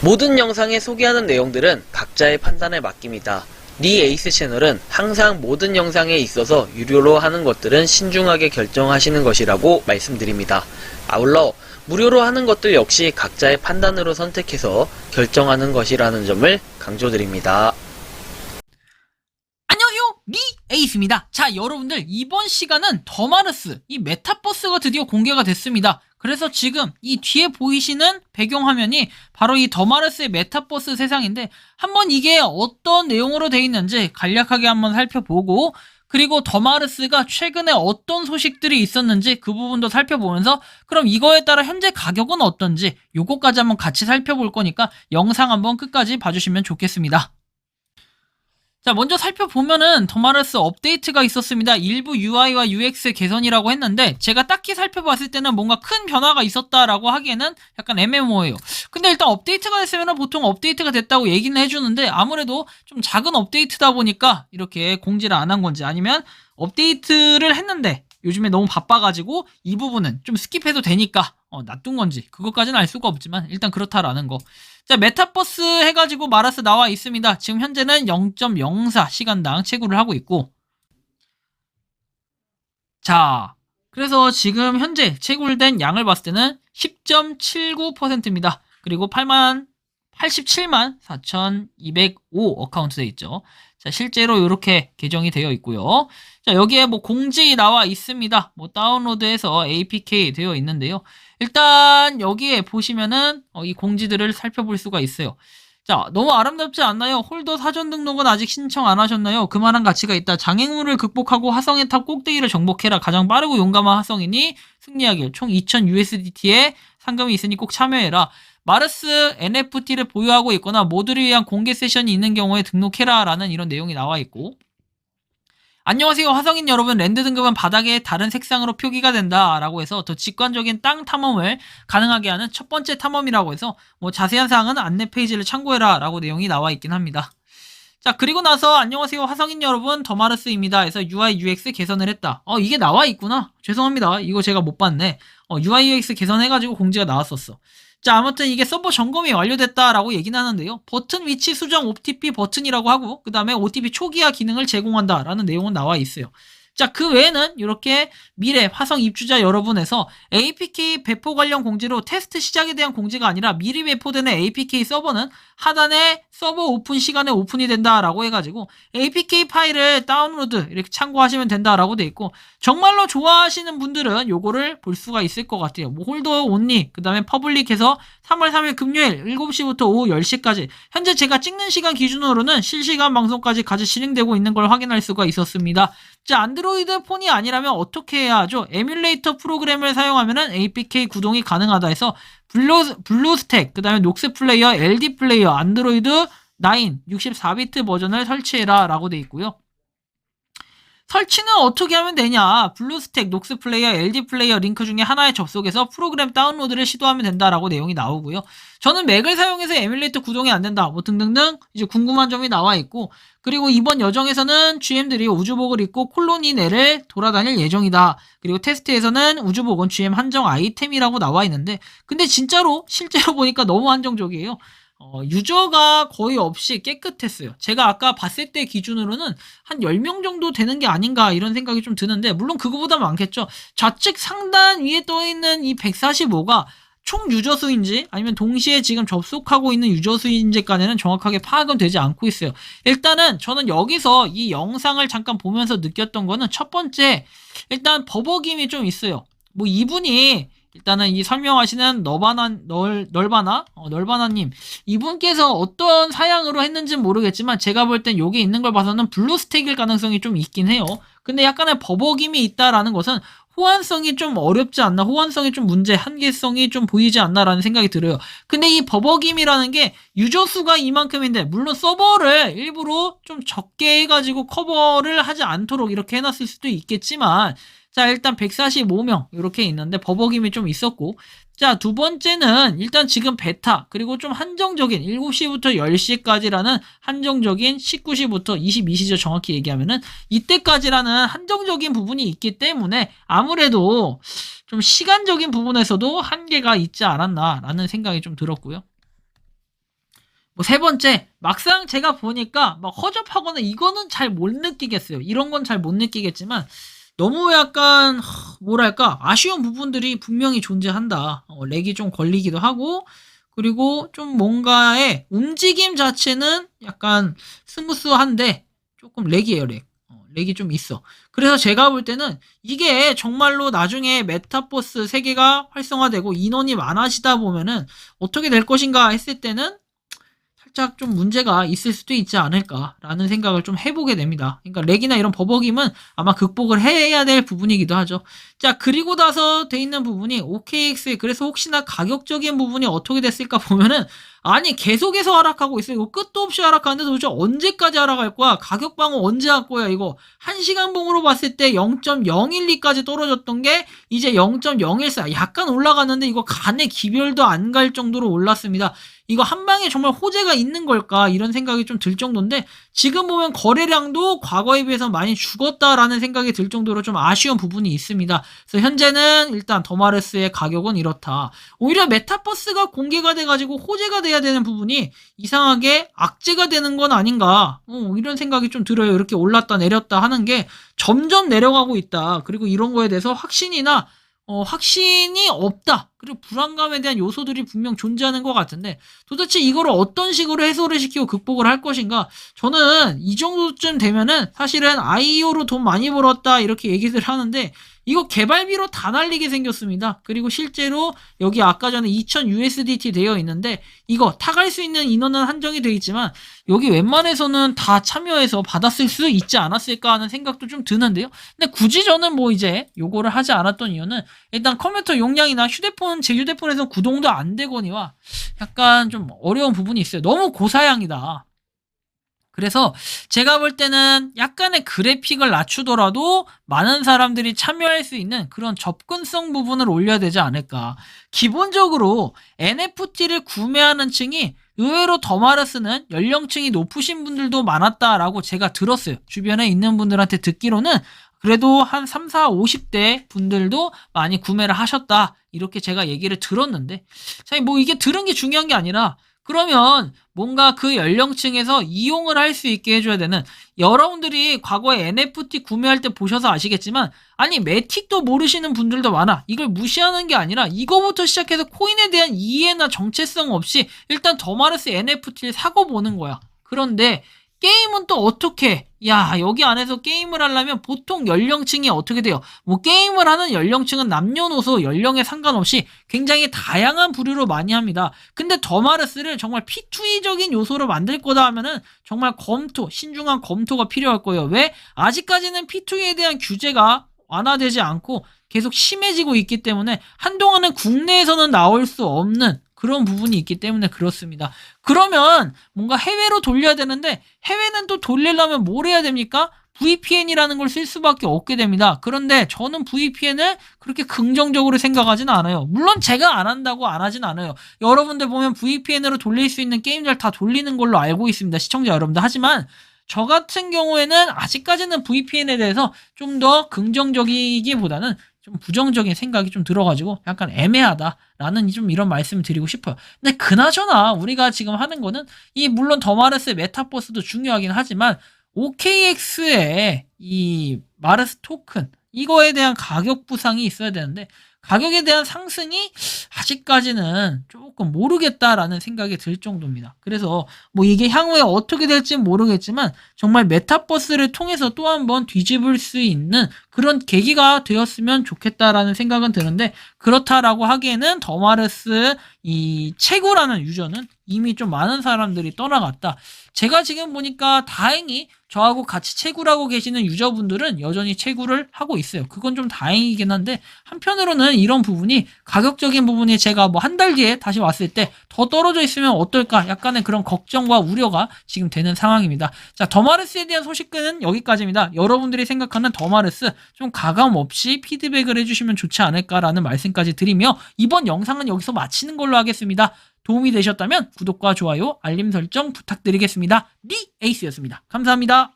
모든 영상에 소개하는 내용들은 각자의 판단에 맡깁니다. 니 에이스 채널은 항상 모든 영상에 있어서 유료로 하는 것들은 신중하게 결정하시는 것이라고 말씀드립니다. 아울러 무료로 하는 것들 역시 각자의 판단으로 선택해서 결정하는 것이라는 점을 강조드립니다. 안녕하세요, 니 에이스입니다. 자, 여러분들 이번 시간은 더마르스 이 메타버스가 드디어 공개가 됐습니다. 그래서 지금 이 뒤에 보이시는 배경화면이 바로 이 더마르스의 메타버스 세상인데, 한번 이게 어떤 내용으로 되어 있는지 간략하게 한번 살펴보고, 그리고 더마르스가 최근에 어떤 소식들이 있었는지 그 부분도 살펴보면서, 그럼 이거에 따라 현재 가격은 어떤지 요거까지 한번 같이 살펴볼 거니까 영상 한번 끝까지 봐주시면 좋겠습니다. 자, 먼저 살펴보면은 더마르스 업데이트가 있었습니다. 일부 UI와 UX 개선이라고 했는데, 제가 딱히 살펴봤을 때는 뭔가 큰 변화가 있었다라고 하기에는 약간 애매모호해요. 근데 일단 업데이트가 됐으면 보통 업데이트가 됐다고 얘기는 해주는데, 아무래도 좀 작은 업데이트다 보니까 이렇게 공지를 안 한 건지, 아니면 업데이트를 했는데 요즘에 너무 바빠가지고 이 부분은 좀 스킵해도 되니까 놔둔 건지, 그것까지는 알 수가 없지만 일단 그렇다라는 거. 자, 메타버스 해가지고 마르스 나와 있습니다. 지금 현재는 0.04 시간당 채굴을 하고 있고, 자, 그래서 지금 현재 채굴된 양을 봤을 때는 10.79%입니다. 그리고 87만 4,205 어카운트 돼 있죠. 자, 실제로 이렇게 계정이 되어 있고요. 자, 여기에 뭐 공지 나와 있습니다. 뭐 다운로드해서 APK 되어 있는데요. 일단 여기에 보시면은 이 공지들을 살펴볼 수가 있어요. 자, 너무 아름답지 않나요? 홀더 사전 등록은 아직 신청 안 하셨나요? 그만한 가치가 있다. 장애물을 극복하고 화성의 탑 꼭대기를 정복해라. 가장 빠르고 용감한 화성인이 승리하길. 총 2000USDT의 상금이 있으니 꼭 참여해라. 마르스 NFT를 보유하고 있거나 모두를 위한 공개 세션이 있는 경우에 등록해라 라는 이런 내용이 나와 있고, 안녕하세요 화성인 여러분, 랜드 등급은 바닥에 다른 색상으로 표기가 된다 라고 해서 더 직관적인 땅 탐험을 가능하게 하는 첫 번째 탐험이라고 해서 뭐 자세한 사항은 안내 페이지를 참고해라 라고 내용이 나와 있긴 합니다. 자, 그리고 나서 안녕하세요 화성인 여러분, 더마르스입니다 해서 UI UX 개선을 했다. 이게 나와 있구나. 죄송합니다, 이거 제가 못 봤네. UI UX 개선해가지고 공지가 나왔었어. 자, 아무튼 이게 서버 점검이 완료됐다라고 얘기는 하는데요. 버튼 위치 수정 OTP 버튼이라고 하고, 그 다음에 OTP 초기화 기능을 제공한다라는 내용은 나와 있어요. 자, 그 외에는 이렇게 미래 화성 입주자 여러분에서 APK 배포 관련 공지로 테스트 시작에 대한 공지가 아니라 미리 배포되는 APK 서버는 하단에 서버 오픈 시간에 오픈이 된다라고 해가지고 APK 파일을 다운로드 이렇게 참고하시면 된다라고 돼 있고, 정말로 좋아하시는 분들은 요거를 볼 수가 있을 것 같아요. 뭐 홀더 온리, 그 다음에 퍼블릭해서 3월 3일 금요일 7시부터 오후 10시까지 현재 제가 찍는 시간 기준으로는 실시간 방송까지 같이 진행되고 있는 걸 확인할 수가 있었습니다. 자, 안드로이드 폰이 아니라면 어떻게 해야 하죠? 에뮬레이터 프로그램을 사용하면 APK 구동이 가능하다 해서 블루스택, 그 다음에 녹스 플레이어, LD 플레이어, 안드로이드 9 64비트 버전을 설치해라 라고 되어 있고요. 설치는 어떻게 하면 되냐? 블루스택, 녹스 플레이어, LD 플레이어 링크 중에 하나에 접속해서 프로그램 다운로드를 시도하면 된다라고 내용이 나오고요. 저는 맥을 사용해서 에뮬레이터 구동이 안 된다, 뭐 등등등 이제 궁금한 점이 나와 있고, 그리고 이번 여정에서는 GM들이 우주복을 입고 콜로니 내를 돌아다닐 예정이다. 그리고 테스트에서는 우주복은 GM 한정 아이템이라고 나와 있는데, 근데 진짜로 실제로 보니까 너무 한정적이에요. 유저가 거의 없이 깨끗했어요. 제가 아까 봤을 때 기준으로는 한 10명 정도 되는 게 아닌가 이런 생각이 좀 드는데, 물론 그거보다 많겠죠. 좌측 상단 위에 떠있는 이 145가 총 유저 수인지 아니면 동시에 지금 접속하고 있는 유저 수인지까지는 정확하게 파악은 되지 않고 있어요. 일단은 저는 여기서 이 영상을 잠깐 보면서 느꼈던 거는, 첫 번째, 일단 버벅임이 좀 있어요. 뭐 이분이 일단은 이 설명하시는 널바나님, 이분께서 어떤 사양으로 했는지는 모르겠지만 제가 볼 땐 여기 있는 걸 봐서는 블루스택일 가능성이 좀 있긴 해요. 근데 약간의 버벅임이 있다라는 것은 호환성이 좀 어렵지 않나, 호환성이 좀 문제, 한계성이 좀 보이지 않나라는 생각이 들어요. 근데 이 버벅임이라는 게 유저 수가 이만큼인데, 물론 서버를 일부러 좀 적게 해가지고 커버를 하지 않도록 이렇게 해놨을 수도 있겠지만, 자, 일단 145명 이렇게 있는데 버벅임이 좀 있었고, 자, 두 번째는 일단 지금 베타, 그리고 좀 한정적인 7시부터 10시까지라는 한정적인 19시부터 22시죠. 정확히 얘기하면은 이때까지라는 한정적인 부분이 있기 때문에 아무래도 좀 시간적인 부분에서도 한계가 있지 않았나라는 생각이 좀 들었고요. 뭐 세 번째, 막상 제가 보니까 막 허접하거나 이거는 잘 못 느끼겠어요. 이런 건 잘 못 느끼겠지만 너무 약간 뭐랄까 아쉬운 부분들이 분명히 존재한다. 렉이 좀 걸리기도 하고 그리고 좀 뭔가의 움직임 자체는 약간 스무스한데 조금 렉이에요, 렉. 렉이 좀 있어. 그래서 제가 볼 때는 이게 정말로 나중에 메타버스 세계가 활성화되고 인원이 많아지다 보면은 어떻게 될 것인가 했을 때는 살짝 좀 문제가 있을 수도 있지 않을까라는 생각을 좀 해보게 됩니다. 그러니까 렉이나 이런 버벅임은 아마 극복을 해야 될 부분이기도 하죠. 자, 그리고 나서 돼 있는 부분이 OKX에 그래서 혹시나 가격적인 부분이 어떻게 됐을까 보면은 아니 계속해서 하락하고 있어요. 이거 끝도 없이 하락하는데 도대체 언제까지 하락할 거야? 가격 방어 언제 할 거야? 이거 1시간 봉으로 봤을 때 0.012까지 떨어졌던 게 이제 0.014 약간 올라갔는데 이거 간의 기별도 안 갈 정도로 올랐습니다. 이거 한 방에 정말 호재가 있는 걸까? 이런 생각이 좀 들 정도인데 지금 보면 거래량도 과거에 비해서 많이 죽었다라는 생각이 들 정도로 좀 아쉬운 부분이 있습니다. 그래서 현재는 일단 더마르스의 가격은 이렇다. 오히려 메타버스가 공개가 돼가지고 호재가 돼야 되는 부분이 이상하게 악재가 되는 건 아닌가. 이런 생각이 좀 들어요. 이렇게 올랐다 내렸다 하는 게 점점 내려가고 있다. 그리고 이런 거에 대해서 확신이 없다. 그리고 불안감에 대한 요소들이 분명 존재하는 것 같은데 도대체 이거를 어떤 식으로 해소를 시키고 극복을 할 것인가? 저는 이 정도쯤 되면은 사실은 IEO로 돈 많이 벌었다 이렇게 얘기를 하는데 이거 개발비로 다 날리게 생겼습니다. 그리고 실제로 여기 아까 전에 2000 USDT 되어 있는데 이거 타갈 수 있는 인원은 한정이 되어 있지만 여기 웬만해서는 다 참여해서 받았을 수 있지 않았을까 하는 생각도 좀 드는데요. 근데 굳이 저는 뭐 이제 요거를 하지 않았던 이유는 일단 컴퓨터 용량이나 제 휴대폰에서 구동도 안 되거니와 약간 좀 어려운 부분이 있어요. 너무 고사양이다. 그래서 제가 볼 때는 약간의 그래픽을 낮추더라도 많은 사람들이 참여할 수 있는 그런 접근성 부분을 올려야 되지 않을까. 기본적으로 NFT를 구매하는 층이 의외로 더마르스는 연령층이 높으신 분들도 많았다라고 제가 들었어요. 주변에 있는 분들한테 듣기로는 그래도 한 3, 4, 50대 분들도 많이 구매를 하셨다. 이렇게 제가 얘기를 들었는데, 자, 뭐 이게 들은 게 중요한 게 아니라, 그러면 뭔가 그 연령층에서 이용을 할 수 있게 해줘야 되는, 여러분들이 과거에 NFT 구매할 때 보셔서 아시겠지만, 아니, 매틱도 모르시는 분들도 많아. 이걸 무시하는 게 아니라, 이거부터 시작해서 코인에 대한 이해나 정체성 없이 일단 더마르스 NFT를 사고 보는 거야. 그런데, 게임은 또 어떻게? 여기 안에서 게임을 하려면 보통 연령층이 어떻게 돼요? 뭐 게임을 하는 연령층은 남녀노소 연령에 상관없이 굉장히 다양한 부류로 많이 합니다. 근데 더마르스를 정말 P2E적인 요소로 만들 거다 하면은 정말 신중한 검토가 필요할 거예요. 왜? 아직까지는 P2E에 대한 규제가 완화되지 않고 계속 심해지고 있기 때문에 한동안은 국내에서는 나올 수 없는 그런 부분이 있기 때문에 그렇습니다. 그러면 뭔가 해외로 돌려야 되는데 해외는 또 돌리려면 뭘 해야 됩니까? VPN이라는 걸 쓸 수밖에 없게 됩니다. 그런데 저는 VPN을 그렇게 긍정적으로 생각하진 않아요. 물론 제가 안 한다고 안 하진 않아요. 여러분들 보면 VPN으로 돌릴 수 있는 게임들 다 돌리는 걸로 알고 있습니다. 시청자 여러분들. 하지만 저 같은 경우에는 아직까지는 VPN에 대해서 좀 더 긍정적이기보다는 좀 부정적인 생각이 좀 들어가지고 약간 애매하다라는 좀 이런 말씀을 드리고 싶어요. 근데 그나저나 우리가 지금 하는 거는 물론 더마르스의 메타버스도 중요하긴 하지만 OKX의 이 마르스 토큰 이거에 대한 가격 부상이 있어야 되는데 가격에 대한 상승이 아직까지는 조금 모르겠다라는 생각이 들 정도입니다. 그래서 뭐 이게 향후에 어떻게 될지는 모르겠지만 정말 메타버스를 통해서 또 한 번 뒤집을 수 있는 그런 계기가 되었으면 좋겠다라는 생각은 드는데 그렇다라고 하기에는 더마르스 이 채굴하는 유저는 이미 좀 많은 사람들이 떠나갔다. 제가 지금 보니까 다행히 저하고 같이 채굴하고 계시는 유저분들은 여전히 채굴을 하고 있어요. 그건 좀 다행이긴 한데 한편으로는 이런 부분이 가격적인 부분이 제가 뭐 한 달 뒤에 다시 왔을 때 더 떨어져 있으면 어떨까 약간의 그런 걱정과 우려가 지금 되는 상황입니다. 자, 더마르스에 대한 소식은 여기까지입니다. 여러분들이 생각하는 더마르스 좀 가감 없이 피드백을 해주시면 좋지 않을까라는 말씀까지 드리며 이번 영상은 여기서 마치는 걸로 하겠습니다. 도움이 되셨다면 구독과 좋아요, 알림 설정 부탁드리겠습니다. 에이스였습니다. 감사합니다.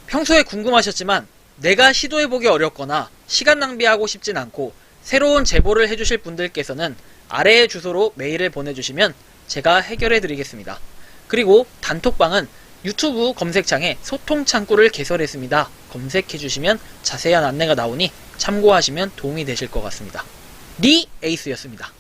평소에 궁금하셨지만 내가 시도해보기 어렵거나 시간 낭비하고 싶진 않고 새로운 제보를 해주실 분들께서는 아래의 주소로 메일을 보내주시면 제가 해결해 드리겠습니다. 그리고 단톡방은 유튜브 검색창에 소통 창구를 개설했습니다. 검색해 주시면 자세한 안내가 나오니 참고하시면 도움이 되실 것 같습니다. 리 에이스였습니다.